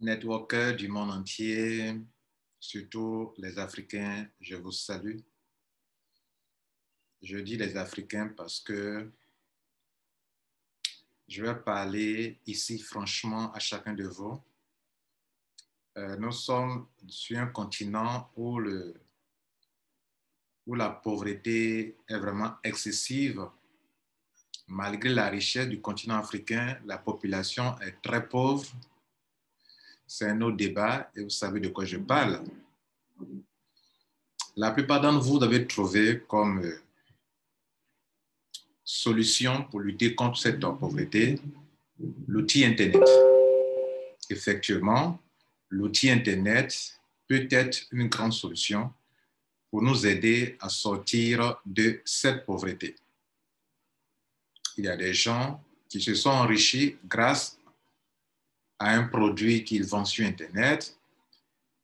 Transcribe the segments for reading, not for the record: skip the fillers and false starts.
networkers du monde entier, surtout les Africains, je vous salue. Je dis les Africains parce que je vais parler ici franchement à chacun de vous. Nous sommes sur un continent où la pauvreté est vraiment excessive. Malgré la richesse du continent africain, la population est très pauvre. C'est un autre débat et vous savez de quoi je parle. La plupart d'entre vous avez trouvé comme solution pour lutter contre cette pauvreté l'outil Internet. Effectivement, l'outil Internet peut être une grande solution pour nous aider à sortir de cette pauvreté. Il y a des gens qui se sont enrichis grâce à un produit qu'ils vendent sur Internet,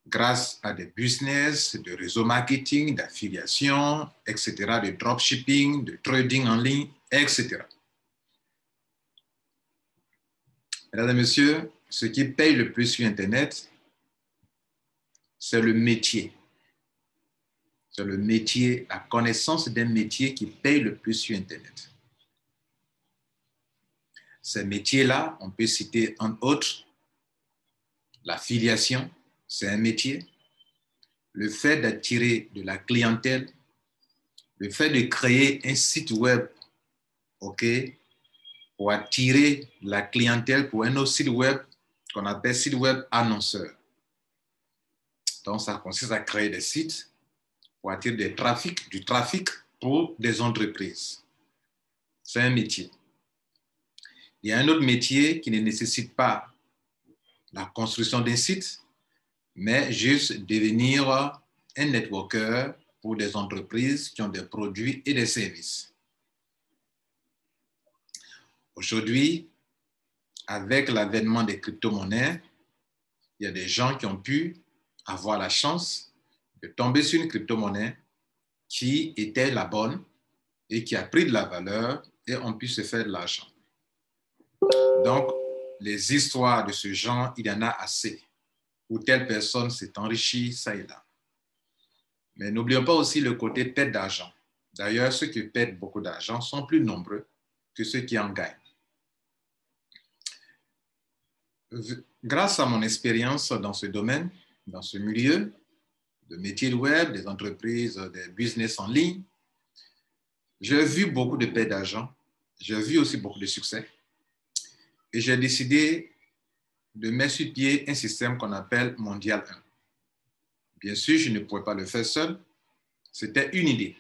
grâce à des business, de réseaux marketing, d'affiliation, etc., de dropshipping, de trading en ligne, etc. Mesdames et messieurs, ce qui paye le plus sur Internet, c'est le métier. C'est le métier, la connaissance d'un métier qui paye le plus sur Internet. Ces métiers-là, on peut citer en autres l'affiliation, c'est un métier. Le fait d'attirer de la clientèle, le fait de créer un site web, OK, pour attirer la clientèle pour un autre site web qu'on appelle site web annonceur. Donc, ça consiste à créer des sites pour attirer du trafic pour des entreprises. C'est un métier. Il y a un autre métier qui ne nécessite pas la construction d'un site, mais juste devenir un networker pour des entreprises qui ont des produits et des services. Aujourd'hui, avec l'avènement des crypto-monnaies, il y a des gens qui ont pu avoir la chance de tomber sur une crypto-monnaie qui était la bonne et qui a pris de la valeur et ont pu se faire de l'argent. Donc, les histoires de ce genre, il y en a assez, où telle personne s'est enrichie, ça et là. Mais n'oublions pas aussi le côté perte d'argent. D'ailleurs, ceux qui perdent beaucoup d'argent sont plus nombreux que ceux qui en gagnent. Grâce à mon expérience dans ce domaine, dans ce milieu, de métiers web, des entreprises, des business en ligne, j'ai vu beaucoup de pertes d'argent, j'ai vu aussi beaucoup de succès et j'ai décidé de mettre sur pied un système qu'on appelle Mondial 1. Bien sûr, je ne pouvais pas le faire seul, c'était une idée.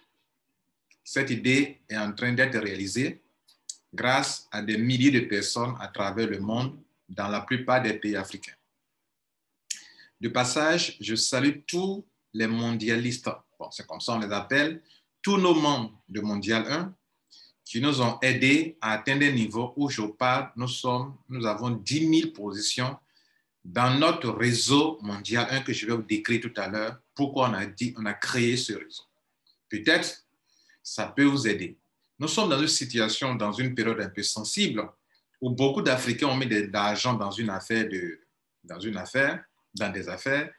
Cette idée est en train d'être réalisée grâce à des milliers de personnes à travers le monde dans la plupart des pays africains. De passage, je salue tous les mondialistes, bon, c'est comme ça on les appelle, tous nos membres de Mondial 1 qui nous ont aidés à atteindre un niveau où je parle, nous avons 10 000 positions dans notre réseau Mondial 1 que je vais vous décrire tout à l'heure, pourquoi on a créé ce réseau. Peut-être ça peut vous aider. Nous sommes dans une situation, dans une période un peu sensible où beaucoup d'Africains ont mis de l'argent dans des affaires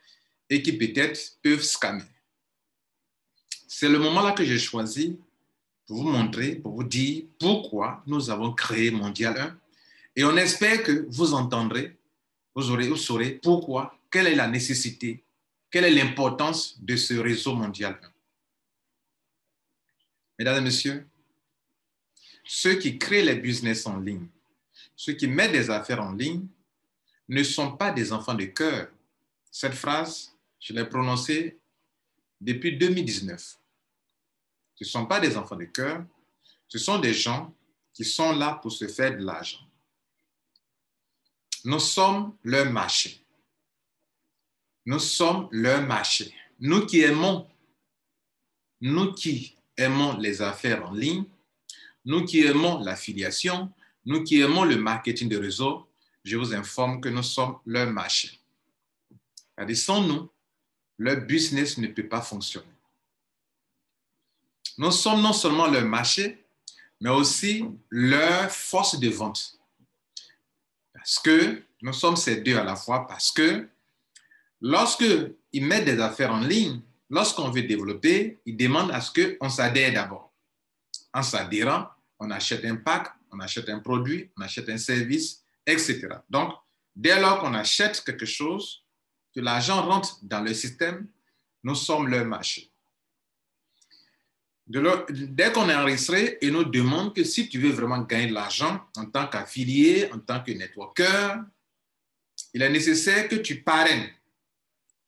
et qui peut-être peuvent scammer. C'est le moment-là que j'ai choisi pour vous montrer, pour vous dire pourquoi nous avons créé Mondial 1 et on espère que vous entendrez, vous saurez pourquoi, quelle est la nécessité, quelle est l'importance de ce réseau Mondial 1. Mesdames et messieurs, ceux qui créent les business en ligne, ceux qui mettent des affaires en ligne, ne sont pas des enfants de cœur. Cette phrase, je l'ai prononcée depuis 2019. Ce ne sont pas des enfants de cœur, ce sont des gens qui sont là pour se faire de l'argent. Nous sommes leur marché. Nous sommes leur marché. Nous qui aimons les affaires en ligne, nous qui aimons l'affiliation, nous qui aimons le marketing de réseau, je vous informe que nous sommes leur marché. C'est-à-dire, sans nous, leur business ne peut pas fonctionner. Nous sommes non seulement leur marché, mais aussi leur force de vente. Parce que Nous sommes ces deux à la fois parce que lorsqu'ils mettent des affaires en ligne, lorsqu'on veut développer, ils demandent à ce qu'on s'adhère d'abord. En s'adhérant, on achète un pack, on achète un produit, on achète un service, etc. Donc, dès lors qu'on achète quelque chose, que l'argent rentre dans le système, nous sommes leur marché. Dès qu'on est enregistré, ils nous demandent que si tu veux vraiment gagner de l'argent en tant qu'affilié, en tant que networker, il est nécessaire que tu parraines.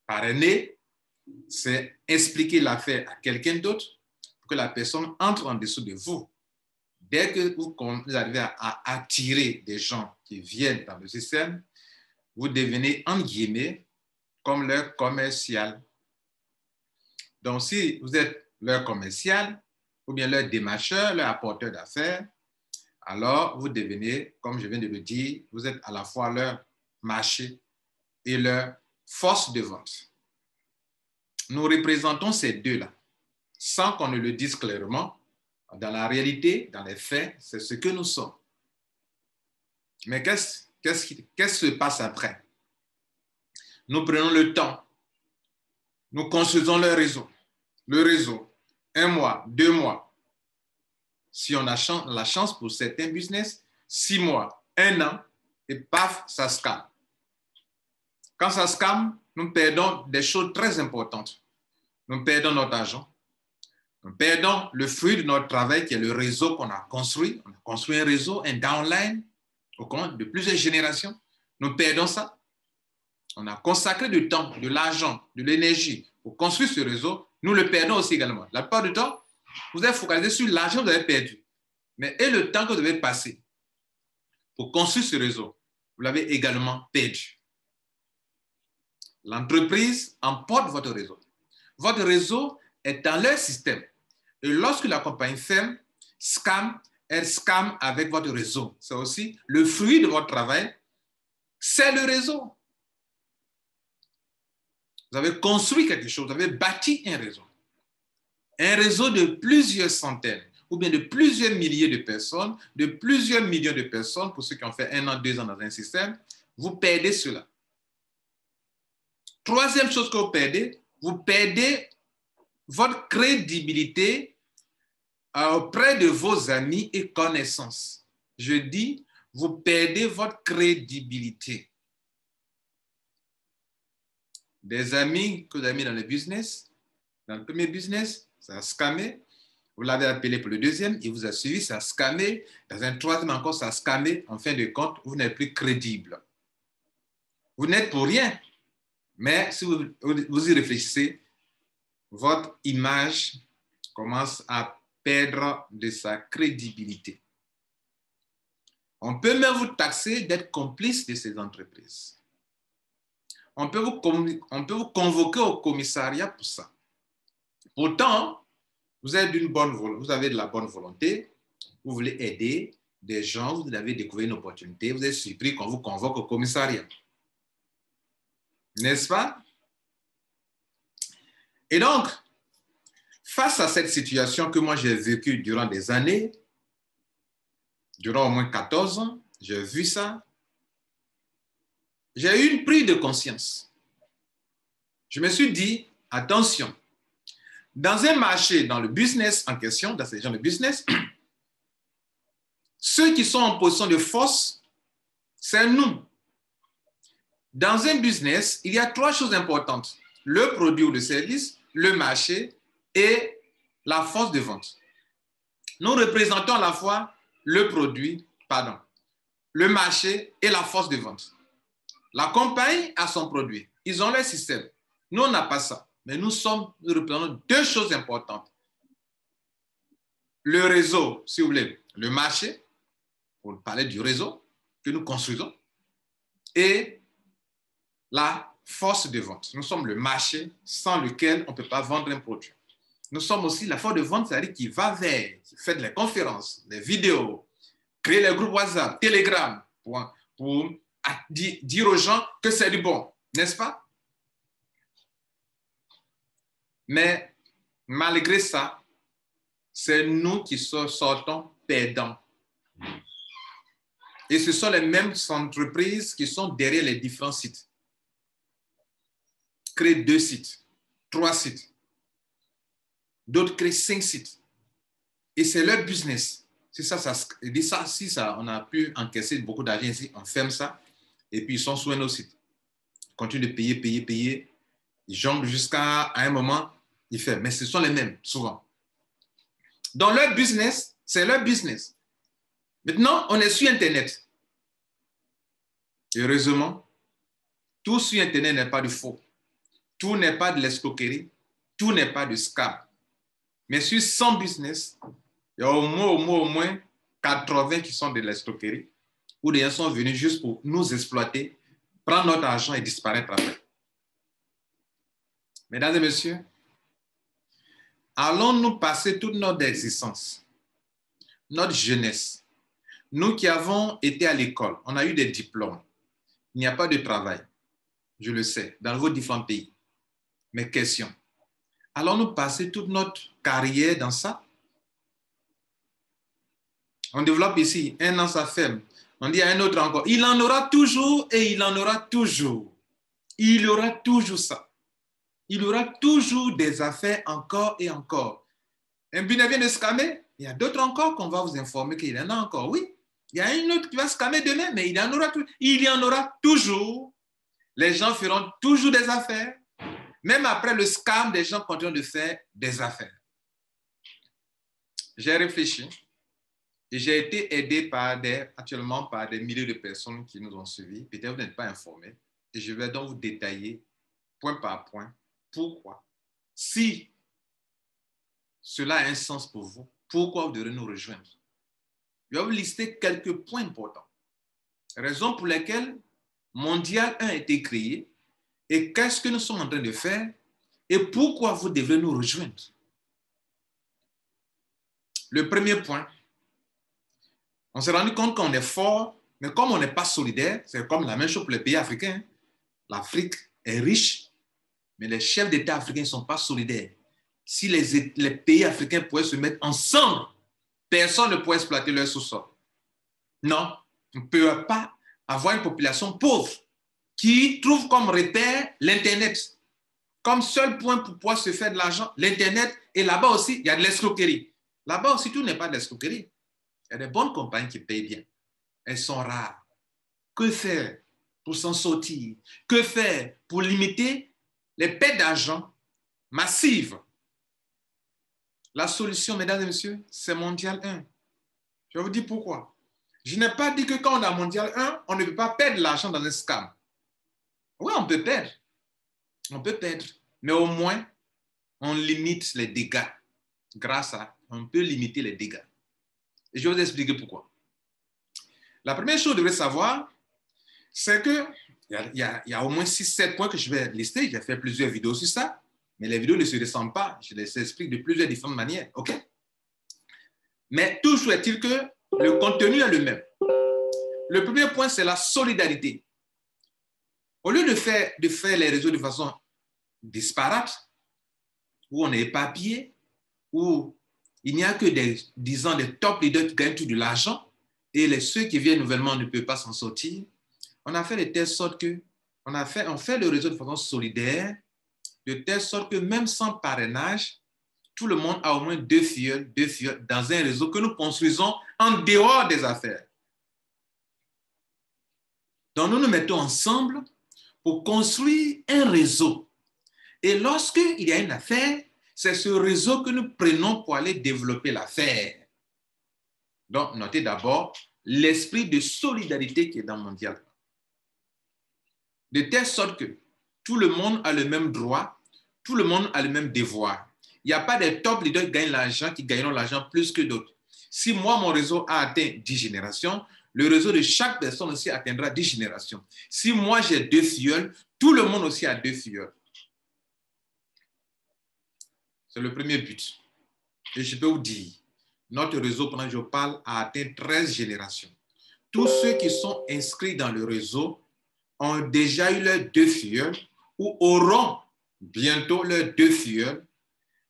Parrainer, c'est expliquer l'affaire à quelqu'un d'autre pour que la personne entre en dessous de vous. Dès que vous arrivez à attirer des gens qui viennent dans le système, vous devenez, en guillemets, comme leur commercial. Donc, si vous êtes leur commercial ou bien leur démarcheur, leur apporteur d'affaires, alors vous devenez, comme je viens de le dire, vous êtes à la fois leur marché et leur force de vente. Nous représentons ces deux-là, sans qu'on ne le dise clairement. Dans la réalité, dans les faits, c'est ce que nous sommes. Mais qu'est-ce qui se passe après? Nous prenons le temps, nous construisons le réseau, 1 mois, 2 mois. Si on a la chance pour certains business, 6 mois, 1 an, et paf, ça se calme. Quand ça se calme, nous perdons des choses très importantes. Nous perdons notre argent. Nous perdons le fruit de notre travail qui est le réseau qu'on a construit. On a construit un réseau, un downline au cours de plusieurs générations. Nous perdons ça. On a consacré du temps, de l'argent, de l'énergie pour construire ce réseau. Nous le perdons aussi également. La plupart du temps, vous êtes focalisé sur l'argent que vous avez perdu. Mais et le temps que vous avez passé pour construire ce réseau, vous l'avez également perdu. L'entreprise emporte votre réseau. Votre réseau est dans leur système. Et lorsque la compagnie ferme, elle scam avec votre réseau. C'est aussi le fruit de votre travail, c'est le réseau. Vous avez construit quelque chose, vous avez bâti un réseau. Un réseau de plusieurs centaines ou bien de plusieurs milliers de personnes, de plusieurs millions de personnes, pour ceux qui ont fait 1 an, 2 ans dans un système, vous perdez cela. Troisième chose que vous perdez votre crédibilité auprès de vos amis et connaissances. Je dis, vous perdez votre crédibilité. Des amis que vous avez mis dans le business, dans le premier business, ça a scammé. Vous l'avez appelé pour le deuxième, il vous a suivi, ça a scammé. Dans un troisième encore, ça a scammé. En fin de compte, vous n'êtes plus crédible. Vous n'êtes pour rien. Mais si vous y réfléchissez, votre image commence à perdre de sa crédibilité. On peut même vous taxer d'être complice de ces entreprises. On peut vous convoquer au commissariat pour ça. Pourtant, vous avez de la bonne volonté, vous voulez aider des gens, vous avez découvert une opportunité, vous êtes surpris qu'on vous convoque au commissariat. N'est-ce pas? Et donc, face à cette situation que moi j'ai vécue durant des années, durant au moins 14 ans, j'ai vu ça, j'ai eu une prise de conscience. Je me suis dit, attention, dans un marché, dans le business en question, dans ces gens de business, ceux qui sont en position de force, c'est nous. Dans un business, il y a 3 choses importantes. Le produit ou le service, le marché et la force de vente. Nous représentons à la fois le marché et la force de vente. La compagnie a son produit. Ils ont leur système. Nous, on n'a pas ça. Mais nous représentons 2 choses importantes. Le réseau, si vous voulez, le marché, pour parler du réseau que nous construisons, et la force de vente. Nous sommes le marché sans lequel on ne peut pas vendre un produit. Nous sommes aussi la force de vente, c'est-à-dire qui va vers, faire des conférences, des vidéos, créer les groupes WhatsApp, Telegram, pour dire aux gens que c'est du bon, n'est-ce pas? Mais malgré ça, c'est nous qui sortons perdants. Et ce sont les mêmes entreprises qui sont derrière les différents sites. Créent 2 sites, 3 sites. D'autres créent 5 sites. Et c'est leur business. Si on a pu encaisser beaucoup d'argent ici, on ferme ça. Et puis ils sont sur un autre site. Ils continuent de payer. Ils jonglent jusqu'à un moment, ils ferment. Mais ce sont les mêmes, souvent. Dans leur business, c'est leur business. Maintenant, on est sur Internet. Heureusement, tout sur Internet n'est pas du faux. Tout n'est pas de l'escroquerie. Tout n'est pas du scam. Mais sur 100 business, il y a au moins 80 qui sont de l'escroquerie, où des gens sont venus juste pour nous exploiter, prendre notre argent et disparaître après. Mesdames et messieurs, allons-nous passer toute notre existence, notre jeunesse, nous qui avons été à l'école, on a eu des diplômes, il n'y a pas de travail, je le sais, dans vos différents pays. Mais question, allons-nous passer toute notre carrière dans ça? On développe ici, 1 an ça ferme, on dit à un autre encore, il en aura toujours et il en aura toujours. Il y aura toujours ça. Il y aura toujours des affaires encore et encore. Un business vient de scammer, il y a d'autres encore qu'on va vous informer qu'il y en a encore. Oui, il y a une autre qui va scammer demain, mais il y en aura toujours. Il y en aura toujours. Les gens feront toujours des affaires. Même après le scam, des gens continuent de faire des affaires. J'ai réfléchi et j'ai été aidé actuellement par des milliers de personnes qui nous ont suivis. Peut-être vous n'êtes pas informés. Et je vais donc vous détailler point par point pourquoi. Si cela a un sens pour vous, pourquoi vous devrez nous rejoindre? Je vais vous lister quelques points importants. Raisons pour lesquelles Mondial 1 a été créé et qu'est-ce que nous sommes en train de faire et pourquoi vous devrez nous rejoindre. Le premier point, on s'est rendu compte qu'on est fort, mais comme on n'est pas solidaire, c'est comme la même chose pour les pays africains. L'Afrique est riche, mais les chefs d'État africains ne sont pas solidaires. Si les pays africains pouvaient se mettre ensemble, personne ne pourrait exploiter leur sous-sol. Non, on ne peut pas avoir une population pauvre qui trouve comme repère l'Internet. Comme seul point pour pouvoir se faire de l'argent, l'Internet. Et là-bas aussi, il y a de l'escroquerie. Là-bas aussi, tout n'est pas de l'escroquerie. Il y a des bonnes compagnies qui payent bien. Elles sont rares. Que faire pour s'en sortir? Que faire pour limiter les pertes d'argent massives? La solution, mesdames et messieurs, c'est Mondial 1. Je vais vous dire pourquoi. Je n'ai pas dit que quand on a Mondial 1, on ne peut pas perdre l'argent dans un scam. Oui, on peut perdre. On peut perdre. Mais au moins, on limite les dégâts. Grâce à, on peut limiter les dégâts. Et je vais vous expliquer pourquoi. La première chose que vous devez savoir, c'est qu'il y a au moins 6-7 points que je vais lister. J'ai fait plusieurs vidéos sur ça, mais les vidéos ne se ressemblent pas. Je les explique de plusieurs différentes manières. OK? Mais toujours est-il que le contenu est le même. Le premier point, c'est la solidarité. Au lieu de faire les réseaux de façon disparate, où on est éparpillé, où il n'y a que des top leaders qui gagnent tout de l'argent et ceux qui viennent nouvellement ne peuvent pas s'en sortir, on a fait de telle sorte que on fait le réseau de façon solidaire, de telle sorte que même sans parrainage, tout le monde a au moins deux filleuls dans un réseau que nous construisons en dehors des affaires. Donc, nous nous mettons ensemble pour construire un réseau. Et lorsqu'il y a une affaire, c'est ce réseau que nous prenons pour aller développer l'affaire. Donc, notez d'abord l'esprit de solidarité qui est dans Mondial. De telle sorte que tout le monde a le même droit, tout le monde a le même devoir. Il n'y a pas des top leaders qui gagneront l'argent plus que d'autres. Si moi, mon réseau a atteint 10 générations, le réseau de chaque personne aussi atteindra 10 générations. Si moi, j'ai 2 filleuls, tout le monde aussi a 2 filleuls. C'est le premier but. Et je peux vous dire, notre réseau, pendant que je parle, a atteint 13 générations. Tous ceux qui sont inscrits dans le réseau ont déjà eu leurs 2 filleuls ou auront bientôt leurs 2 filleuls,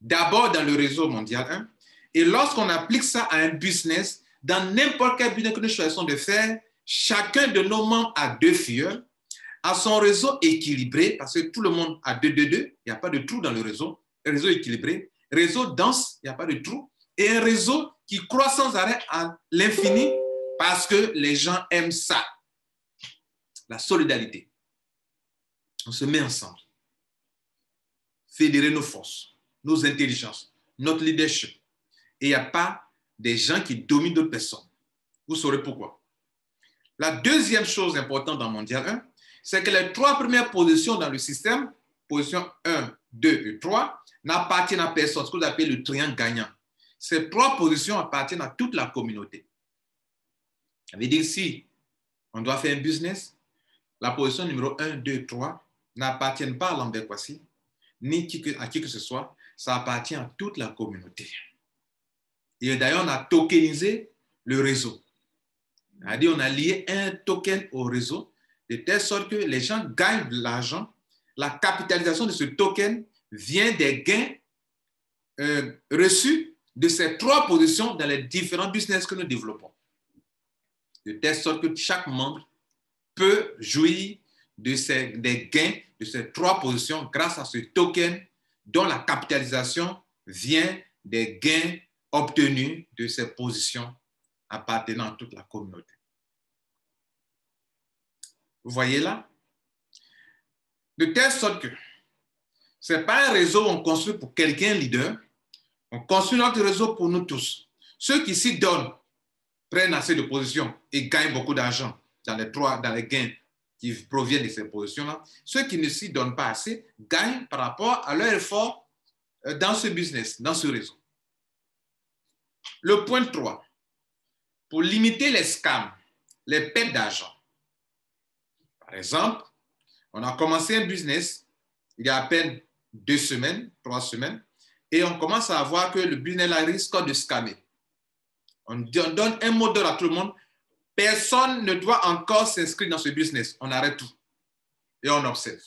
d'abord dans le réseau Mondial 1. Et lorsqu'on applique ça à un business, dans n'importe quel business que nous choisissons de faire, chacun de nos membres a 2 filleuls, a son réseau équilibré, parce que tout le monde a 2, 2, 2, il n'y a pas de trou dans le réseau équilibré, réseau dense, il n'y a pas de trou, et un réseau qui croît sans arrêt à l'infini, parce que les gens aiment ça. La solidarité. On se met ensemble. Fédérer nos forces, nos intelligences, notre leadership. Et il n'y a pas des gens qui dominent d'autres personnes. Vous saurez pourquoi. La deuxième chose importante dans Mondial 1, c'est que les 3 premières positions dans le système, position 1, 2 et 3, n'appartiennent à personne, ce que vous appelez le triangle gagnant. Ces 3 positions appartiennent à toute la communauté. Ça veut dire si on doit faire un business, la position numéro 1, 2, 3 n'appartiennent pas à Lambert Kouassi, ni à qui que ce soit, ça appartient à toute la communauté. Et d'ailleurs, on a tokenisé le réseau. C'est-à-dire, on a lié un token au réseau, de telle sorte que les gens gagnent de l'argent. La capitalisation de ce token vient des gains reçus de ces 3 positions dans les différents business que nous développons. De telle sorte que chaque membre peut jouir des gains de ces 3 positions grâce à ce token dont la capitalisation vient des gains obtenus de ces positions appartenant à toute la communauté. Vous voyez là? De telle sorte que ce n'est pas un réseau où on construit pour quelqu'un leader, on construit notre réseau pour nous tous. Ceux qui s'y donnent prennent assez de positions et gagnent beaucoup d'argent dans les gains qui proviennent de ces positions-là. Ceux qui ne s'y donnent pas assez gagnent par rapport à leur effort dans ce business, dans ce réseau. Le point 3, pour limiter les scams, les pertes d'argent. Par exemple, on a commencé un business il y a à peine 2 semaines, 3 semaines, et on commence à voir que le business là risque de scammer. On donne un mot d'ordre à tout le monde. Personne ne doit encore s'inscrire dans ce business. On arrête tout et on observe.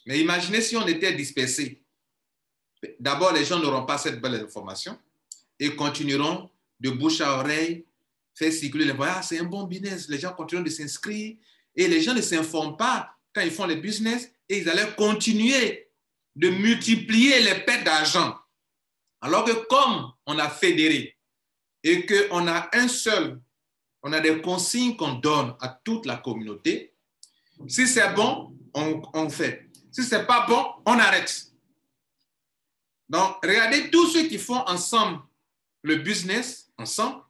Mais imaginez si on était dispersé. D'abord, les gens n'auront pas cette belle information et continueront de bouche à oreille, faire circuler l'information. Ah, c'est un bon business. Les gens continueront de s'inscrire et les gens ne s'informent pas quand ils font les business et ils allaient continuer de multiplier les pertes d'argent. Alors que comme on a fédéré et qu'on a on a des consignes qu'on donne à toute la communauté, si c'est bon, on fait. Si ce n'est pas bon, on arrête. Donc, regardez tous ceux qui font ensemble le business, ensemble.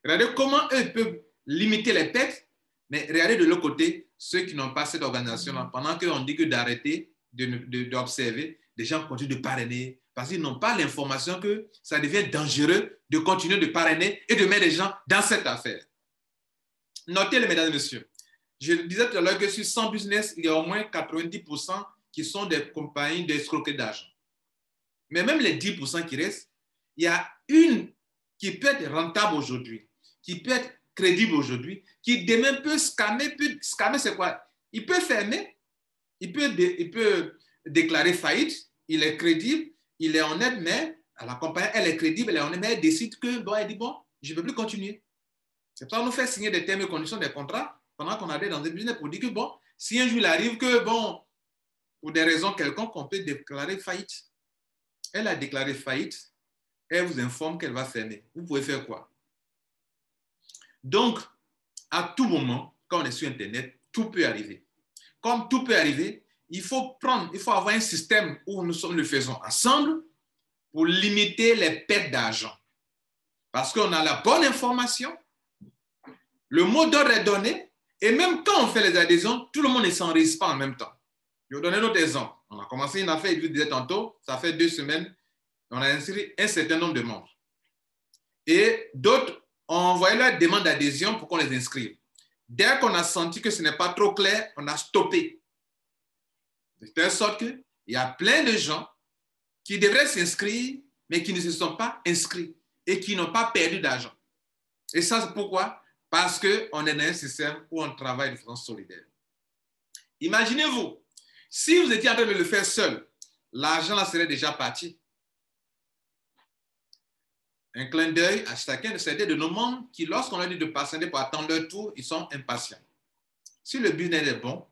Regardez comment eux peuvent limiter les pertes, mais regardez de l'autre côté ceux qui n'ont pas cette organisation-là. Pendant qu'on dit que d'arrêter, d'observer, des gens continuent de parrainer parce qu'ils n'ont pas l'information que ça devient dangereux de continuer de parrainer et de mettre les gens dans cette affaire. Notez-le, mesdames et messieurs. Je disais tout à l'heure que sur 100 business, il y a au moins 90% qui sont des compagnies d'escroquerie d'argent. Mais même les 10% qui restent, il y a une qui peut être rentable aujourd'hui, qui peut être crédible aujourd'hui, qui demain peut scammer. Scammer, c'est quoi? Il peut fermer, il peut déclarer faillite, il est crédible, il est honnête, mais la compagnie, elle est crédible, elle est honnête, mais elle décide que, bon, elle dit, bon, je ne peux plus continuer. C'est pour ça qu'on nous fait signer des termes et conditions des contrats pendant qu'on est dans un business pour dire que, bon, si un jour il arrive que, bon, pour des raisons quelconques, on peut déclarer faillite. Elle a déclaré faillite, elle vous informe qu'elle va fermer. Vous pouvez faire quoi? Donc, à tout moment, quand on est sur Internet, tout peut arriver. Comme tout peut arriver, il faut avoir un système où nous le faisons ensemble pour limiter les pertes d'argent. Parce qu'on a la bonne information, le mot d'ordre est donné, et même quand on fait les adhésions, tout le monde ne s'enregistre pas en même temps. Je vais vous donner un autre exemple. On a commencé une affaire, je vous disais tantôt, ça fait 2 semaines, on a inscrit un certain nombre de membres. Et d'autres ont envoyé leur demande d'adhésion pour qu'on les inscrive. Dès qu'on a senti que ce n'est pas trop clair, on a stoppé. De telle sorte qu'il y a plein de gens qui devraient s'inscrire, mais qui ne se sont pas inscrits et qui n'ont pas perdu d'argent. Et ça, c'est pourquoi? Parce qu'on est dans un système où on travaille de façon solidaire. Imaginez-vous, si vous étiez en train de le faire seul, l'argent là serait déjà parti. un clin d'œil à chacun de nos membres qui, lorsqu'on leur dit de patienter pour attendre leur tour, ils sont impatients. Si le business est bon,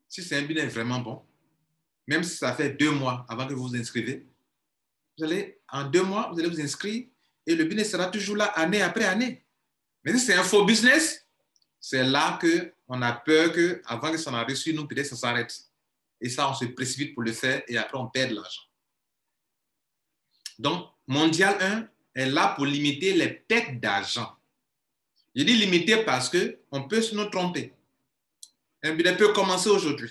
si c'est un business vraiment bon, même si ça fait 2 mois avant que vous vous inscrivez, en 2 mois, vous allez vous inscrire et le business sera toujours là année après année. Mais si c'est un faux business, c'est là qu'on a peur qu'avant que ça n'ait reçu, nous, peut-être ça s'arrête. Et ça, on se précipite pour le faire et après, on perd de l'argent. Donc, Mondial 1 est là pour limiter les pertes d'argent. Je dis limiter parce qu'on peut se nous tromper. Un business peut commencer aujourd'hui.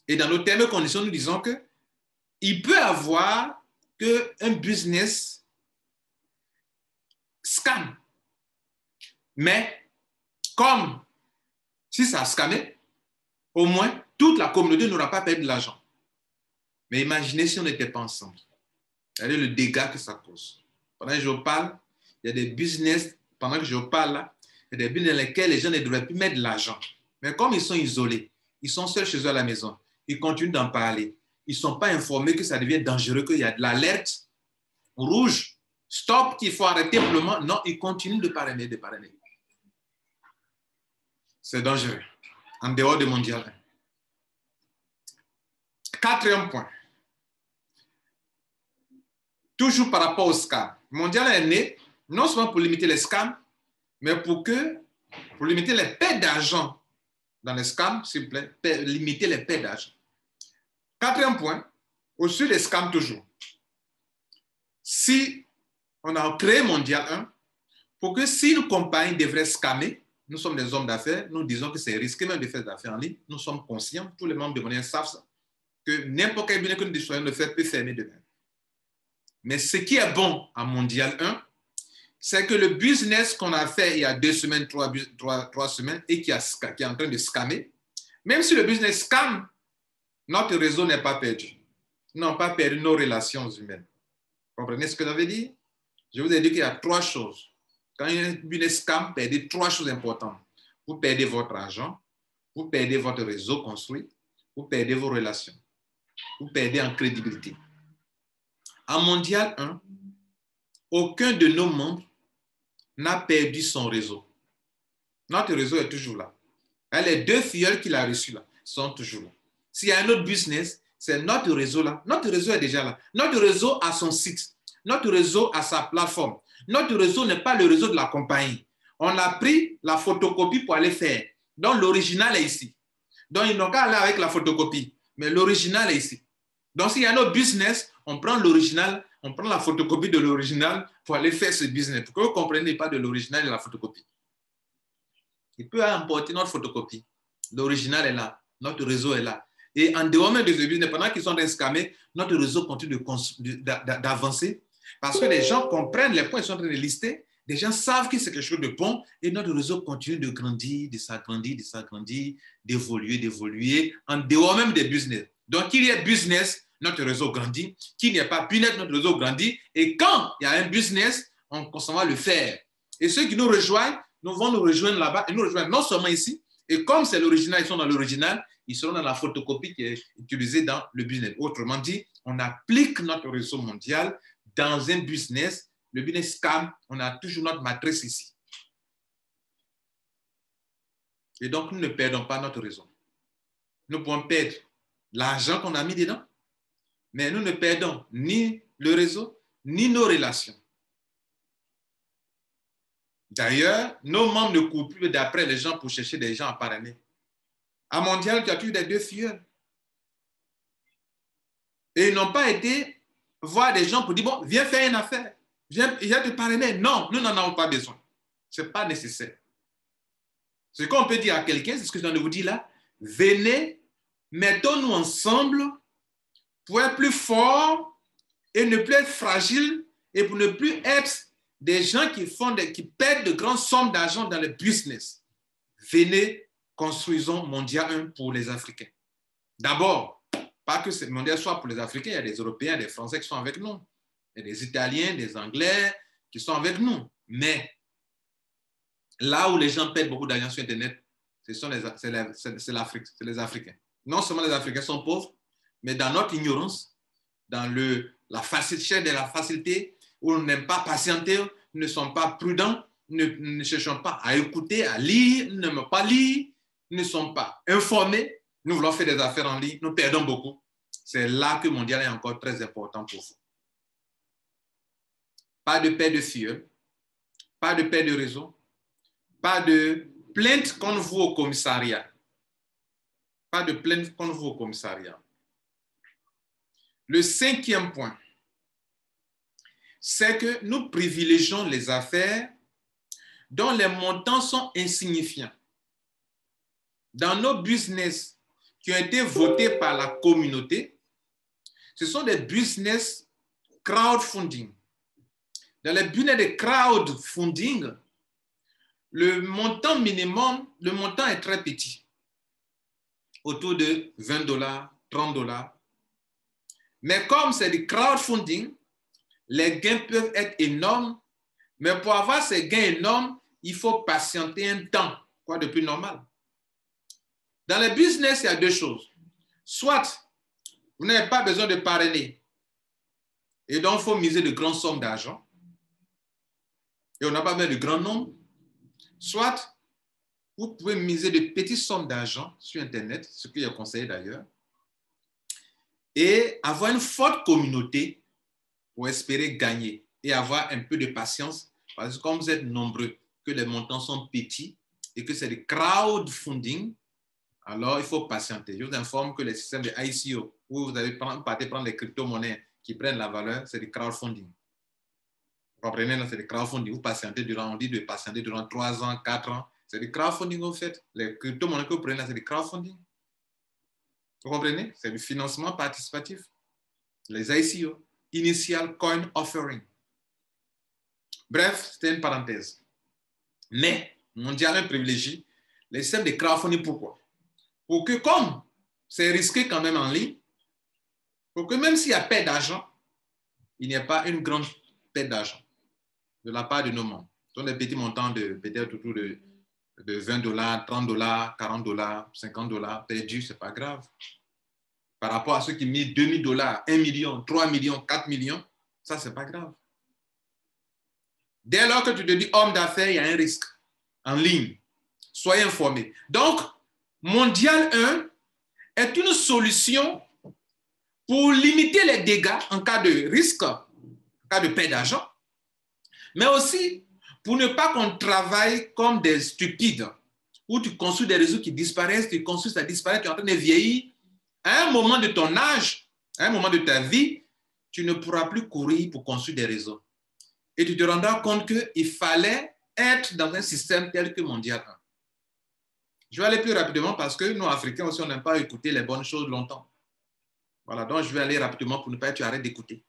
Et dans nos termes et conditions, nous disons qu'il peut avoir un business scam. Mais comme si ça a scammé, au moins toute la communauté n'aura pas perdu de l'argent. Mais imaginez si on n'était pas ensemble. Regardez le dégât que ça cause. Pendant que je parle, il y a des business, pendant que je parle là, il y a des business dans lesquels les gens ne devraient plus mettre de l'argent. Mais comme ils sont isolés, ils sont seuls chez eux à la maison, ils continuent d'en parler. Ils ne sont pas informés que ça devient dangereux, qu'il y a de l'alerte rouge, stop, qu'il faut arrêter pour le moment. Non, ils continuent de parrainer, de parrainer. C'est dangereux, en dehors de Mondial 1. 4e point. Toujours par rapport au scam. Mondial est né, non seulement pour limiter les scams, mais pour limiter les pertes d'argent dans les scams, s'il vous plaît, limiter les pertes d'argent. 4e point, au-dessus des scams toujours. Si on a créé Mondial 1, pour que si une compagnie devrait scammer, nous sommes des hommes d'affaires, nous disons que c'est risqué même de faire des affaires en ligne, nous sommes conscients, tous les membres de Mondial savent ça, que n'importe quel business que nous décidons de faire peut fermer demain. Mais ce qui est bon à Mondial 1, c'est que le business qu'on a fait il y a 2 semaines, 3 semaines, et qui est en train de scammer, même si le business scam, notre réseau n'est pas perdu. Nous n'avons pas perdu nos relations humaines. Vous comprenez ce que ça veut dire? Je vous ai dit qu'il y a 3 choses. Quand il y a un business scam, vous perdez 3 choses importantes. Vous perdez votre argent, vous perdez votre réseau construit, vous perdez vos relations, vous perdez en crédibilité. En Mondial 1, aucun de nos membres n'a perdu son réseau. Notre réseau est toujours là. Les 2 filleuls qu'il a reçus là sont toujours là. S'il y a un autre business, c'est notre réseau là. Notre réseau est déjà là. Notre réseau a son site. Notre réseau a sa plateforme. Notre réseau n'est pas le réseau de la compagnie. On a pris la photocopie pour aller faire. Donc, l'original est ici. Donc, ils n'ont qu'à aller avec la photocopie. Mais l'original est ici. Donc, s'il y a un autre business, on prend l'original, on prend la photocopie de l'original pour aller faire ce business. Pour que vous ne compreniez pas de l'original et de la photocopie. Il peut emporter notre photocopie. L'original est là. Notre réseau est là. Et en dehors même de ce business, pendant qu'ils sont en train de scammer, notre réseau continue d'avancer parce que les gens comprennent les points qu'ils sont en train de lister. Les gens savent que c'est quelque chose de bon et notre réseau continue de grandir, de s'agrandir, d'évoluer en dehors même des business. Donc, qu'il y ait business, notre réseau grandit. Qu'il n'y ait pas business, notre réseau grandit. Et quand il y a un business, on va le faire. Et ceux qui nous rejoignent, nous vont nous rejoindre là-bas et nous rejoindre non seulement ici, et comme c'est l'original, ils sont dans l'original, ils seront dans la photocopie qui est utilisée dans le business. Autrement dit, on applique notre réseau mondial dans un business. Le business scam, on a toujours notre matrice ici. Et donc, nous ne perdons pas notre réseau. Nous pouvons perdre l'argent qu'on a mis dedans, mais nous ne perdons ni le réseau, ni nos relations. D'ailleurs, nos membres ne courent plus d'après les gens pour chercher des gens à parrainer. À Mondial, tu as toujours des 2 filleuls. Et ils n'ont pas été voir des gens pour dire, bon, viens faire une affaire. Viens te parrainer. Non, nous n'en avons pas besoin. Ce n'est pas nécessaire. Ce qu'on peut dire à quelqu'un, c'est ce que je viens de vous dire là. Venez, mettons-nous ensemble pour être plus forts et ne plus être fragiles et pour ne plus être des gens qui perdent de grandes sommes d'argent dans le business. Venez, construisons Mondial 1 pour les Africains. D'abord, pas que ce Mondial soit pour les Africains, il y a des Européens, des Français qui sont avec nous. Il y a des Italiens, des Anglais qui sont avec nous. Mais là où les gens perdent beaucoup d'argent sur Internet, c'est l'Afrique, c'est les Africains. Non seulement les Africains sont pauvres, mais dans notre ignorance, dans la facilité, où on n'aime pas patienter, ne sont pas prudents, ne cherchons pas à écouter, à lire, n'aiment pas lire, ne sont pas informés. Nous voulons faire des affaires en ligne, nous perdons beaucoup. C'est là que Mondial est encore très important pour vous. Pas de paix de filleul, pas de paix de réseau, pas de plainte contre vous au commissariat. Pas de plainte contre vous au commissariat. Le 5e point, c'est que nous privilégions les affaires dont les montants sont insignifiants. Dans nos business qui ont été votés par la communauté, ce sont des business crowdfunding. Dans les business de crowdfunding, le montant minimum, le montant est très petit, autour de $20, $30. Mais comme c'est du crowdfunding, les gains peuvent être énormes, mais pour avoir ces gains énormes, il faut patienter un temps, quoi de plus normal. Dans le business, il y a deux choses. Soit vous n'avez pas besoin de parrainer, et donc il faut miser de grandes sommes d'argent, et on n'a pas besoin de grands nombres. Soit vous pouvez miser de petites sommes d'argent sur Internet, ce qu'il y a conseillé d'ailleurs, et avoir une forte communauté pour espérer gagner et avoir un peu de patience, parce que comme vous êtes nombreux, que les montants sont petits et que c'est du crowdfunding, alors il faut patienter. Je vous informe que les systèmes de ICO, où vous allez partez prendre les crypto-monnaies qui prennent la valeur, c'est du crowdfunding. Vous comprenez, c'est du crowdfunding. Vous patientez durant, on dit de patienter durant 3 ans, 4 ans. C'est du crowdfunding en fait. Les crypto-monnaies que vous prenez, c'est du crowdfunding. Vous comprenez? C'est du financement participatif. Les ICO, Initial Coin Offering. Bref, c'était une parenthèse. Mais, Mondial privilégie les systèmes de crowdfunding. Pourquoi? Pour que, comme c'est risqué quand même en ligne, pour que même s'il y a perte d'argent, il n'y ait pas une grande perte d'argent de la part de nos membres. Ce sont des petits montants de peut-être autour de $20, $30, $40, $50 perdus, ce n'est pas grave. Par rapport à ceux qui mettent $2 000, 1 million, 3 millions, 4 millions, ça, ce n'est pas grave. Dès lors que tu te dis homme d'affaires, il y a un risque en ligne. Soyez informés. Donc, Mondial 1 est une solution pour limiter les dégâts en cas de risque, en cas de perte d'argent, mais aussi pour ne pas qu'on travaille comme des stupides, où tu construis des réseaux qui disparaissent, tu construis, ça disparaît, tu es en train de vieillir. À un moment de ton âge, à un moment de ta vie, tu ne pourras plus courir pour construire des réseaux. Et tu te rendras compte qu'il fallait être dans un système tel que Mondial 1. Je vais aller plus rapidement parce que nous, Africains aussi, on n'aime pas écouter les bonnes choses longtemps. Voilà, donc je vais aller rapidement pour ne pas que tu arrêtes d'écouter.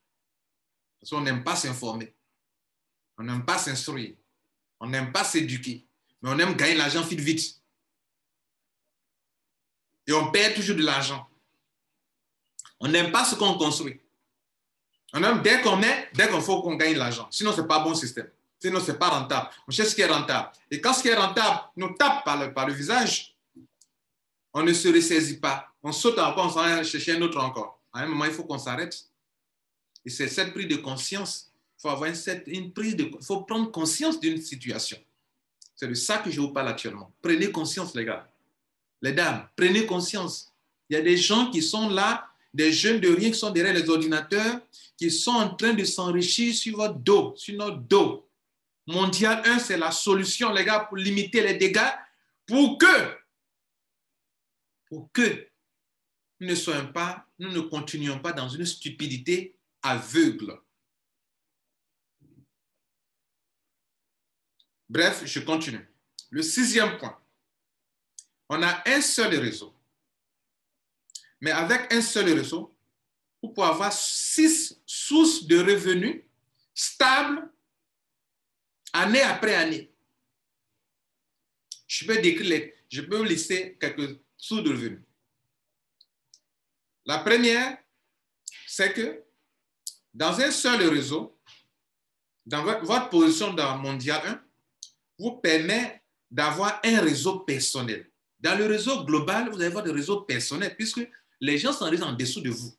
Parce qu'on n'aime pas s'informer. On n'aime pas s'instruire. On n'aime pas s'éduquer. Mais on aime gagner l'argent vite, vite. Et on perd toujours de l'argent. On n'aime pas ce qu'on construit. On aime dès qu'on faut qu'on gagne l'argent. Sinon, ce n'est pas un bon système. Sinon, ce n'est pas rentable. On cherche ce qui est rentable. Et quand ce qui est rentable nous tape par le visage, on ne se ressaisit pas. On saute encore, on s'en va chercher un autre encore. À un moment, il faut qu'on s'arrête. Et c'est cette prise de conscience. Il faut avoir il faut prendre conscience d'une situation. C'est de ça que je vous parle actuellement. Prenez conscience, les gars. Les dames, prenez conscience. Il y a des gens qui sont là, des jeunes de rien qui sont derrière les ordinateurs, qui sont en train de s'enrichir sur votre dos, sur notre dos. Mondial 1, c'est la solution, les gars, pour limiter les dégâts, pour que nous ne continuions pas dans une stupidité aveugle. Bref, je continue. Le 6e point. On a un seul réseau. Mais avec un seul réseau, vous pouvez avoir 6 sources de revenus stables année après année. Je peux vous lister quelques sources de revenus. La première, c'est que dans un seul réseau, dans votre position dans Mondial 1, vous permet d'avoir un réseau personnel. Dans le réseau global, vous allez avoir des réseaux personnels puisque les gens s'enrichissent en dessous de vous.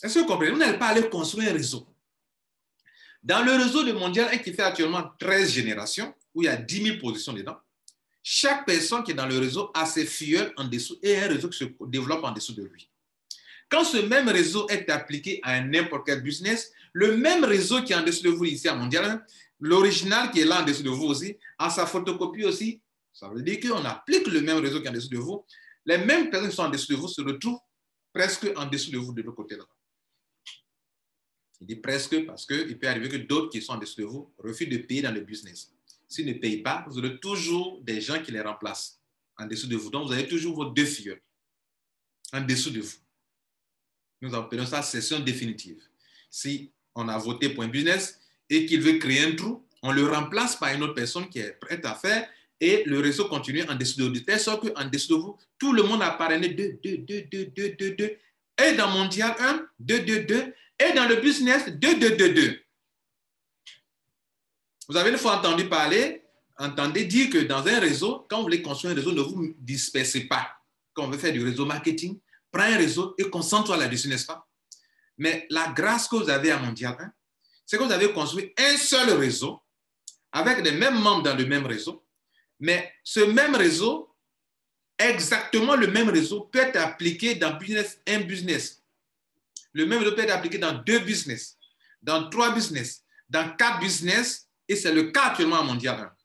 Est-ce que vous comprenez? Vous n'allez pas aller construire un réseau. Dans le réseau de Mondial 1 qui fait actuellement 13 générations, où il y a 10 000 positions dedans, chaque personne qui est dans le réseau a ses filleuls en dessous et un réseau qui se développe en dessous de lui. Quand ce même réseau est appliqué à n'importe quel business, le même réseau qui est en dessous de vous ici à Mondial 1, l'original qui est là en dessous de vous aussi, a sa photocopie aussi. Ça veut dire qu'on applique le même réseau qui est en dessous de vous. Les mêmes personnes qui sont en dessous de vous se retrouvent presque en dessous de vous de l'autre côté là. Il dit presque parce qu'il peut arriver que d'autres qui sont en dessous de vous refusent de payer dans le business. S'ils ne payent pas, vous aurez toujours des gens qui les remplacent en dessous de vous. Donc, vous avez toujours vos deux filleuls en dessous de vous. Nous appelons ça session définitive. Si on a voté pour un business et qu'il veut créer un trou, on le remplace par une autre personne qui est prête à faire et le réseau continue en dessous de vous. De telle sorte qu'en dessous de vous, tout le monde a parrainé 2, 2, 2, 2, 2, 2, 2. Et dans Mondial 1, 2, 2, 2. Et dans le business, 2, 2, 2, 2. Vous avez une fois entendu parler, entendez dire que dans un réseau, quand vous voulez construire un réseau, ne vous dispersez pas. Quand on veut faire du réseau marketing, prends un réseau et concentre-toi là-dessus, n'est-ce pas? Mais la grâce que vous avez à Mondial 1, c'est que vous avez construit un seul réseau avec les mêmes membres dans le même réseau. Mais ce même réseau, exactement le même réseau, peut être appliqué dans un business. Le même réseau peut être appliqué dans 2 business, dans 3 business, dans 4 business, et c'est le cas actuellement à Mondial 1.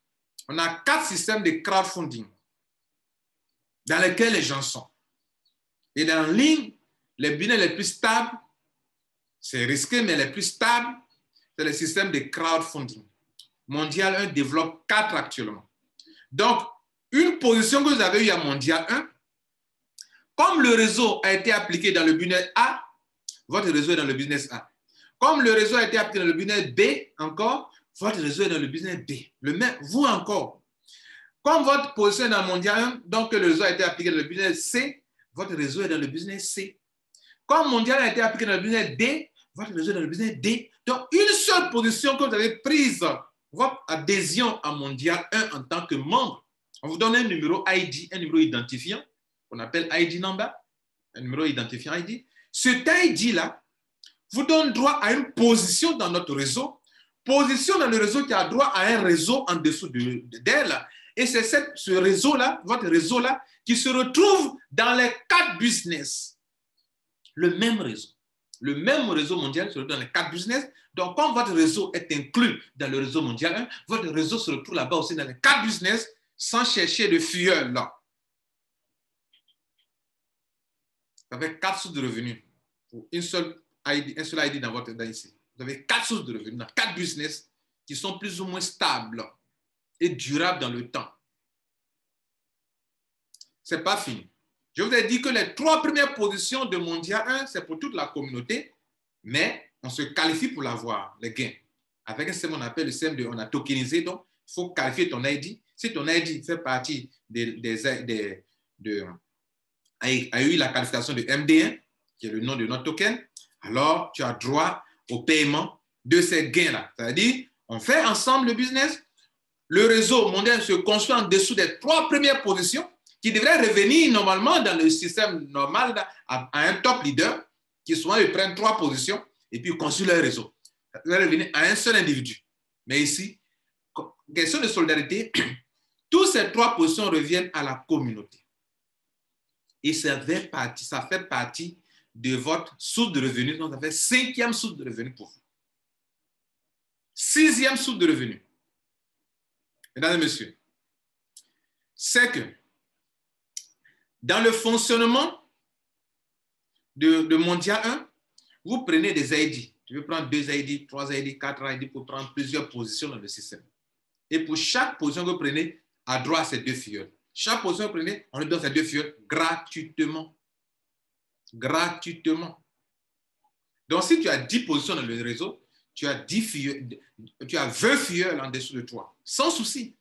On a 4 systèmes de crowdfunding dans lesquels les gens sont. Et dans la ligne, les business les plus stables, c'est risqué, mais les plus stables, c'est le système de crowdfunding. Mondial 1 développe 4 actuellement. Donc, une position que vous avez eue à Mondial 1, comme le réseau a été appliqué dans le business A, votre réseau est dans le business A. Comme le réseau a été appliqué dans le business B, encore, votre réseau est dans le business B. Le même, vous encore. Comme votre position est dans le Mondial 1, donc le réseau a été appliqué dans le business C, votre réseau est dans le business C. Comme Mondial a été appliqué dans le business D, votre réseau est dans le business D. Donc, une seule position que vous avez prise, votre adhésion à Mondial 1 en tant que membre, on vous donne un numéro ID, un numéro identifiant, qu'on appelle ID number, un numéro identifiant ID. Cet ID-là vous donne droit à une position dans notre réseau, position dans le réseau qui a droit à un réseau en dessous d'elle. Et c'est ce réseau-là, votre réseau-là, qui se retrouve dans les 4 business. Le même réseau mondial se retrouve dans les 4 business. Donc, quand votre réseau est inclus dans le réseau mondial 1, votre réseau se retrouve là-bas aussi dans les 4 business sans chercher de filleul là. Ça fait 4 sources de revenus pour un seul ID dans ici. Vous avez 4 sources de revenus dans 4 business qui sont plus ou moins stables et durables dans le temps. Ce n'est pas fini. Je vous ai dit que les 3 premières positions de Mondial 1, c'est pour toute la communauté, mais on se qualifie pour l'avoir, les gains. Avec un système, on appelle le système on a tokenisé, donc il faut qualifier ton ID. Si ton ID fait partie a eu la qualification de MD1, qui est le nom de notre token, alors tu as droit au paiement de ces gains-là. C'est-à-dire, on fait ensemble le business, le réseau mondial se construit en dessous des 3 premières positions qui devraient revenir normalement dans le système normal à un top leader qui souvent ils prennent 3 positions et puis construisent leur réseau. Ça devrait revenir à un seul individu. Mais ici, question de solidarité, toutes ces 3 positions reviennent à la communauté. Et ça fait partie de votre source de revenus. Donc, ça fait 5e source de revenus pour vous. 6e source de revenus. Mesdames et messieurs, c'est que dans le fonctionnement de Mondial 1, vous prenez des ID. Tu veux prendre 2 ID, 3 ID, 4 ID pour prendre plusieurs positions dans le système. Et pour chaque position que vous prenez, à droit à ces 2 filleuls. Chaque position que vous prenez, on lui donne ces 2 filleuls gratuitement. Gratuitement. Donc, si tu as 10 positions dans le réseau, tu as 20 filleuls en dessous de toi, sans souci.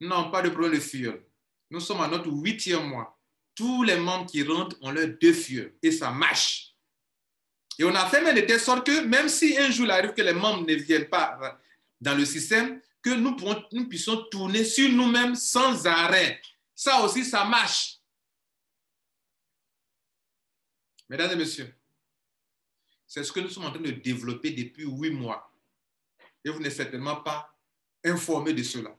Non, pas de problème de filleuls. Nous sommes à notre 8e mois. Tous les membres qui rentrent ont leurs 2 filleuls et ça marche. Et on a fait même de telle sorte que même si un jour il arrive que les membres ne viennent pas dans le système, que nous puissions tourner sur nous-mêmes sans arrêt. Ça aussi, ça marche. Mesdames et messieurs, c'est ce que nous sommes en train de développer depuis 8 mois. et vous n'êtes certainement pas informé de cela.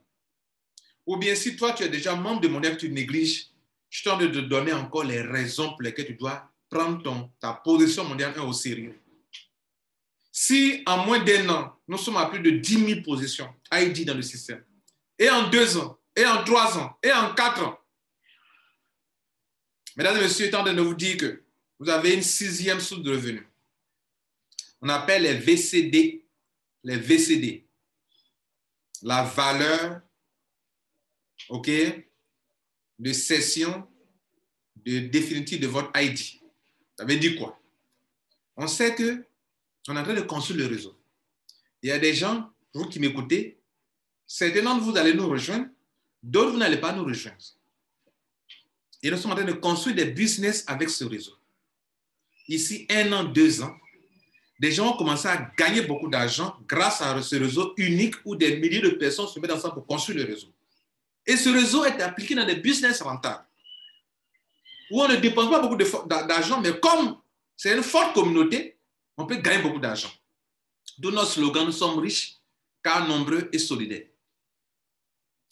Ou bien si toi, tu es déjà membre de Mondial que tu négliges, je suis en train de te donner encore les raisons pour lesquelles tu dois prendre ta position Mondial 1 au sérieux. Si en moins d'1 an, nous sommes à plus de 10 000 positions ID dans le système, et en 2 ans, et en 3 ans, et en 4 ans, mesdames et messieurs, étant de vous dire que vous avez une 6e source de revenus. On appelle les VCD. Les VCD. La valeur, OK, de cession de définitive de votre ID. Ça veut dire quoi? On sait que on est en train de construire le réseau. Il y a des gens, vous qui m'écoutez, certains d'entre vous allez nous rejoindre, d'autres vous n'allez pas nous rejoindre. Et nous sommes en train de construire des business avec ce réseau. Ici, 1 an, 2 ans, des gens ont commencé à gagner beaucoup d'argent grâce à ce réseau unique où des milliers de personnes se mettent ensemble pour construire le réseau. Et ce réseau est appliqué dans des business rentables, où on ne dépense pas beaucoup d'argent, mais comme c'est une forte communauté, on peut gagner beaucoup d'argent. D'où notre slogan, nous sommes riches, car nombreux et solidaires.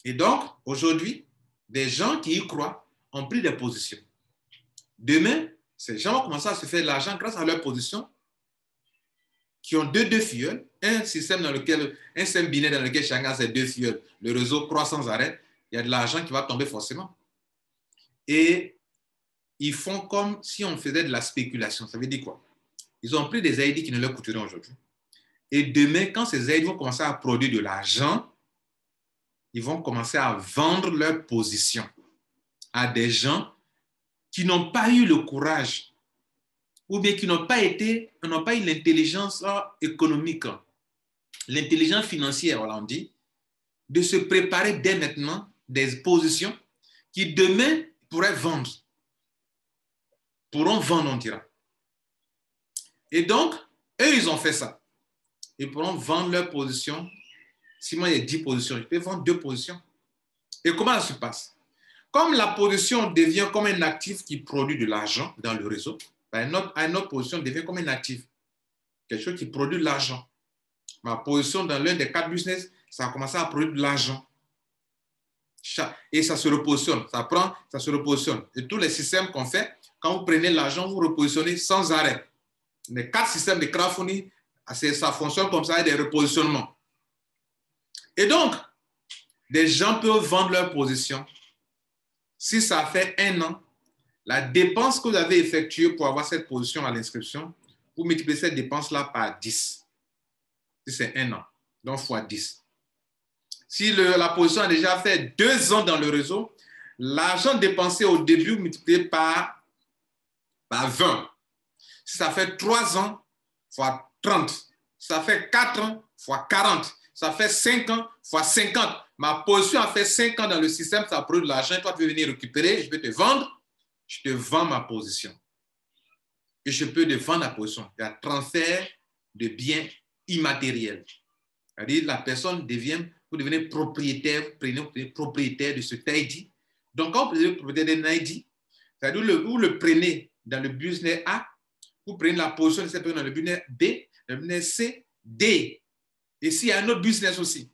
Et donc, aujourd'hui, des gens qui y croient ont pris des positions. Demain, ces gens vont commencer à se faire de l'argent grâce à leur position, qui ont deux filleuls, un système binaire dans lequel chacun a ses 2 filleuls. Le réseau croît sans arrêt, il y a de l'argent qui va tomber forcément. Et ils font comme si on faisait de la spéculation. Ça veut dire quoi? Ils ont pris des ID qui ne leur coûteront aujourd'hui. Et demain, quand ces ID vont commencer à produire de l'argent, ils vont commencer à vendre leur position à des gens qui n'ont pas eu le courage ou bien qui n'ont pas eu l'intelligence économique, l'intelligence financière, on dit, de se préparer dès maintenant des positions qui demain pourront vendre, on dira. Et donc, eux, ils ont fait ça. Ils pourront vendre leur position. Si moi, il y a 10 positions, je peux vendre 2 positions. Et comment ça se passe? Comme la position devient comme un actif qui produit de l'argent dans le réseau, notre position devient comme un actif, quelque chose qui produit de l'argent. Ma position dans l'un des 4 business, ça a commencé à produire de l'argent. Et ça se repositionne, ça se repositionne. Et tous les systèmes qu'on fait, quand vous prenez l'argent, vous repositionnez sans arrêt. Les 4 systèmes de crowdfunding, ça fonctionne comme ça, il y a des repositionnements. Et donc, des gens peuvent vendre leur position. Si ça fait 1 an, la dépense que vous avez effectuée pour avoir cette position à l'inscription, vous multipliez cette dépense-là par 10. Si c'est 1 an, donc fois 10. Si la position a déjà fait 2 ans dans le réseau, l'argent dépensé au début multiplié par 20. Si ça fait 3 ans, fois 30. Si ça fait 4 ans, fois 40. Ça fait 5 ans, fois 50. Ma position a fait 5 ans dans le système, ça produit de l'argent. Toi, tu veux venir récupérer, je peux te vendre. Je te vends ma position. Et je peux te vendre la position. Il y a transfert de biens immatériels. C'est-à-dire, la personne vous devenez propriétaire, vous prenez propriétaire de ce ID. Donc, quand vous prenez le propriétaire d'un ID, c'est-à-dire vous le prenez dans le business A, vous prenez la position de cette personne dans le business B, le business C, D. Et s'il y a un autre business aussi.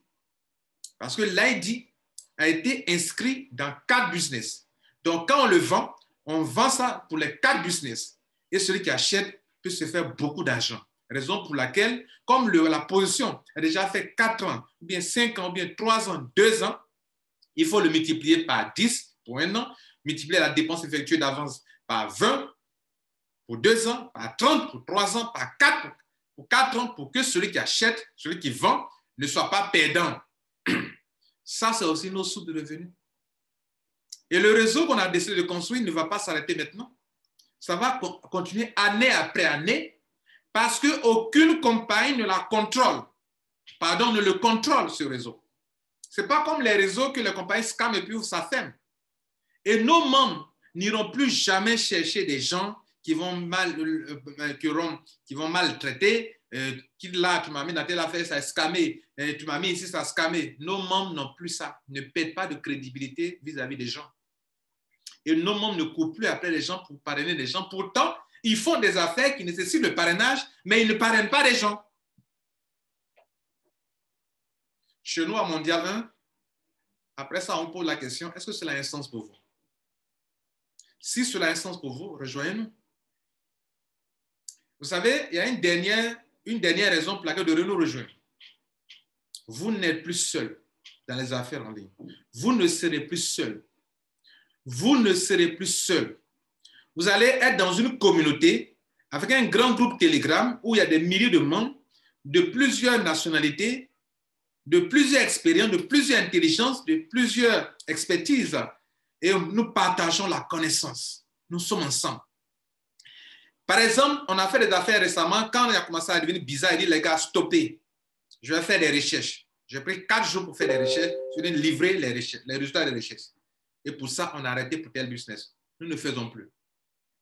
Parce que l'ID a été inscrit dans 4 business. Donc, quand on vend ça pour les 4 business. Et celui qui achète peut se faire beaucoup d'argent. Raison pour laquelle, comme la position a déjà fait 4 ans, ou bien 5 ans, ou bien 3 ans, 2 ans, il faut le multiplier par 10 pour 1 an, multiplier la dépense effectuée d'avance par 20 pour 2 ans, par 30 pour 3 ans, par 4 pour 4 ans, pour que celui qui achète, celui qui vend, ne soit pas perdant. Ça, c'est aussi nos sources de revenus. Et le réseau qu'on a décidé de construire ne va pas s'arrêter maintenant. Ça va continuer année après année parce qu'aucune compagnie ne le contrôle, ce réseau. Ce n'est pas comme les réseaux que les compagnies scamment et puis ça ferme. Et nos membres n'iront plus jamais chercher des gens qui vont maltraiter. Là, tu m'as mis dans telle affaire, ça a scamé. Tu m'as mis ici, ça a scamé. Nos membres n'ont plus ça. Ne perdent pas de crédibilité vis-à-vis des gens. Et nos membres ne courent plus après les gens pour parrainer des gens. Pourtant, ils font des affaires qui nécessitent le parrainage, mais ils ne parrainent pas les gens. Chez nous, à Mondial 1, après ça, on pose la question, est-ce que c'est l'instance pour vous? Si c'est l'instance pour vous, rejoignez-nous. Vous savez, il y a une dernière raison pour laquelle de nous rejoindre. Vous n'êtes plus seul dans les affaires en ligne. Vous ne serez plus seul. Vous ne serez plus seul. Vous allez être dans une communauté avec un grand groupe Telegram où il y a des milliers de membres de plusieurs nationalités, de plusieurs expériences, de plusieurs intelligences, de plusieurs expertises. Et nous partageons la connaissance. Nous sommes ensemble. Par exemple, on a fait des affaires récemment. Quand il a commencé à devenir bizarre, il dit, les gars, stoppez. Je vais faire des recherches. J'ai pris 4 jours pour faire des recherches. Je vais livrer les résultats des recherches. Et pour ça, on a arrêté pour tel business. Nous ne faisons plus.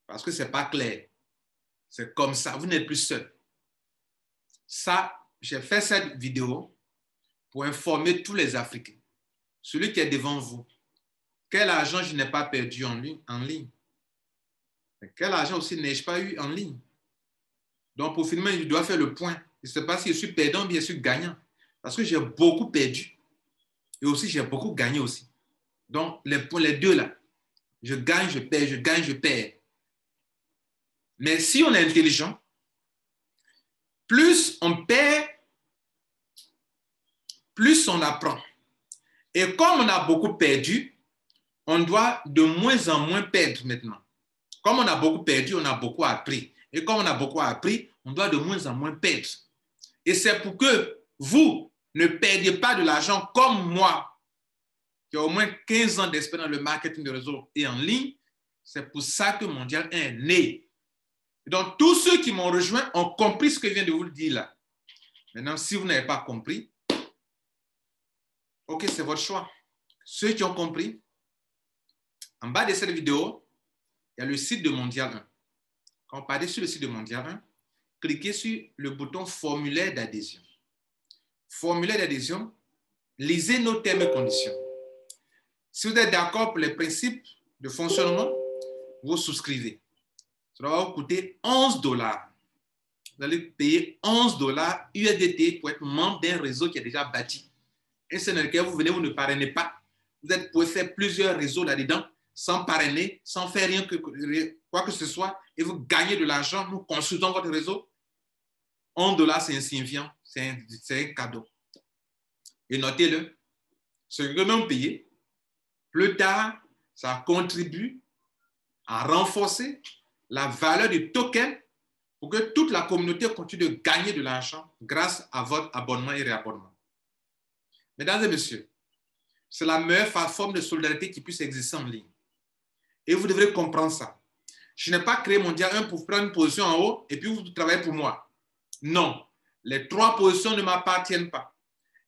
Parce que ce n'est pas clair. C'est comme ça. Vous n'êtes plus seul. Ça, j'ai fait cette vidéo pour informer tous les Africains. Celui qui est devant vous, quel argent je n'ai pas perdu en ligne? Quel argent aussi n'ai-je pas eu en ligne? Donc, pour finir, je dois faire le point. Je ne sais pas si je suis perdant ou bien je suis gagnant. Parce que j'ai beaucoup perdu. Et aussi, j'ai beaucoup gagné aussi. Donc, les deux là, je gagne, je perds, je gagne, je perds. Mais si on est intelligent, plus on perd, plus on apprend. Et comme on a beaucoup perdu, on doit de moins en moins perdre maintenant. Comme on a beaucoup perdu, on a beaucoup appris. Et comme on a beaucoup appris, on doit de moins en moins perdre. Et c'est pour que vous ne perdiez pas de l'argent comme moi, qui a au moins 15 ans d'expérience dans le marketing de réseau et en ligne. C'est pour ça que Mondial 1 est né. Donc, tous ceux qui m'ont rejoint ont compris ce que je viens de vous le dire là. Maintenant, si vous n'avez pas compris, ok, c'est votre choix. Ceux qui ont compris, en bas de cette vidéo, il y a le site de Mondial 1. Quand vous partez sur le site de Mondial 1, cliquez sur le bouton formulaire d'adhésion. Formulaire d'adhésion, lisez nos termes et conditions. Si vous êtes d'accord pour les principes de fonctionnement, vous souscrivez. Ça va vous coûter 11 $. Vous allez payer 11 $ USDT pour être membre d'un réseau qui est déjà bâti. Et c'est dans lequel vous venez, vous ne parrainez pas. Vous pouvez faire plusieurs réseaux là-dedans, sans parrainer, sans faire rien quoi que ce soit, et vous gagnez de l'argent. Nous consultons votre réseau. 11 $, c'est insignifiant, c'est un cadeau. Et notez-le, ce que nous payons, plus tard, ça contribue à renforcer la valeur du token pour que toute la communauté continue de gagner de l'argent grâce à votre abonnement et réabonnement. Mesdames et messieurs, c'est la meilleure forme de solidarité qui puisse exister en ligne. Et vous devrez comprendre ça. Je n'ai pas créé Mondial 1 pour prendre une position en haut et puis vous travaillez pour moi. Non, les 3 positions ne m'appartiennent pas.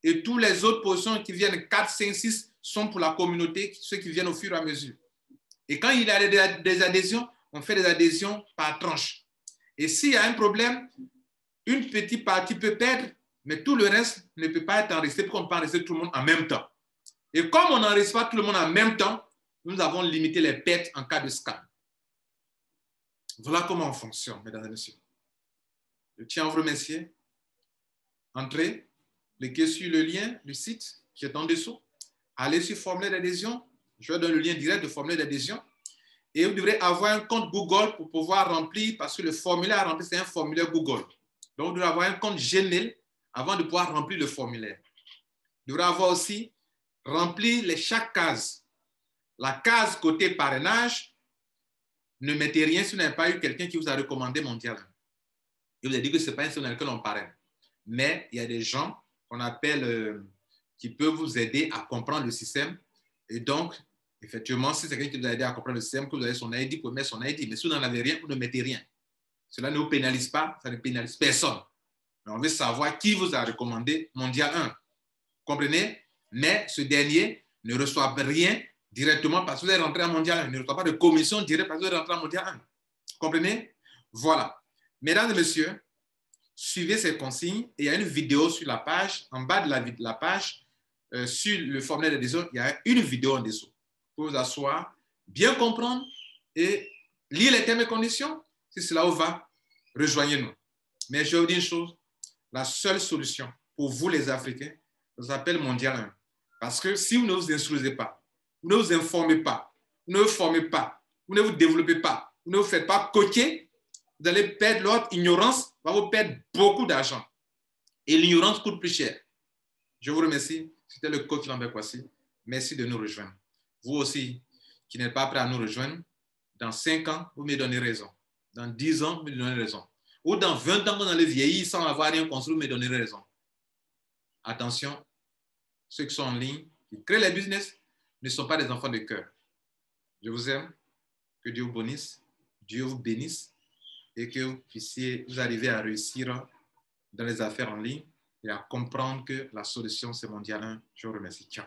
Et toutes les autres positions qui viennent, 4, 5, 6, sont pour la communauté, ceux qui viennent au fur et à mesure. Et quand il y a des adhésions, on fait des adhésions par tranche. Et s'il y a un problème, une petite partie peut perdre, mais tout le reste ne peut pas être enregistré, parce qu'on peut enregistrer tout le monde en même temps. Et comme on n'enregistre pas tout le monde en même temps, nous avons limité les pertes en cas de scam. Voilà comment on fonctionne, mesdames et messieurs. Je tiens à vous remercier. Entrez, cliquez sur le lien du site qui est en dessous. Allez sur formulaire d'adhésion. Je vais donner le lien direct de formulaire d'adhésion. Et vous devrez avoir un compte Google pour pouvoir remplir, parce que le formulaire à remplir, c'est un formulaire Google. Donc, vous devrez avoir un compte Gmail avant de pouvoir remplir le formulaire. Vous devrez avoir aussi rempli chaque case. La case côté parrainage, ne mettez rien si vous n'avez pas eu quelqu'un qui vous a recommandé Mondial 1. Et vous avez dit que ce n'est pas un site dans lequel on parraine. Mais il y a des gens qu'on appelle, qui peuvent vous aider à comprendre le système. Et donc, effectivement, si c'est quelqu'un qui vous a aidé à comprendre le système, que vous avez son ID, vous pouvez mettre son ID. Mais si vous n'en avez rien, vous ne mettez rien. Cela ne vous pénalise pas, ça ne pénalise personne. Mais on veut savoir qui vous a recommandé Mondial 1. Vous comprenez? Mais ce dernier ne reçoit rien directement parce que vous êtes rentré à Mondial 1. Il ne reçoit pas de commission directe parce que vous êtes rentré à Mondial 1. Vous comprenez? Voilà. Mesdames et messieurs, suivez ces consignes. Et il y a une vidéo sur la page, en bas de la page, sur le formulaire d'adhésion, il y a une vidéo en dessous. Pour vous asseoir, bien comprendre et lire les termes et conditions. Si cela vous va, rejoignez-nous. Mais je vais vous dire une chose, la seule solution pour vous les Africains, Ça s'appelle Mondial 1. Parce que si vous ne vous instruisez pas, vous ne vous informez pas, vous ne vous formez pas, vous ne vous développez pas, vous ne vous faites pas coacher, vous allez perdre l'autre. Ignorance va vous perdre beaucoup d'argent. Et l'ignorance coûte plus cher. Je vous remercie. C'était le coach Lambert Kwasi. Merci de nous rejoindre. Vous aussi, qui n'êtes pas prêt à nous rejoindre, dans 5 ans, vous me donnez raison. Dans 10 ans, vous me donnez raison. Ou dans 20 ans, vous allez vieillir sans avoir rien construit, vous me donnez raison. Attention, ceux qui sont en ligne, qui créent les business, ne sont pas des enfants de cœur. Je vous aime. Que Dieu vous bénisse. Dieu vous bénisse. Et que vous puissiez vous arriver à réussir dans les affaires en ligne et à comprendre que la solution, c'est Mondial 1. Je vous remercie. Ciao.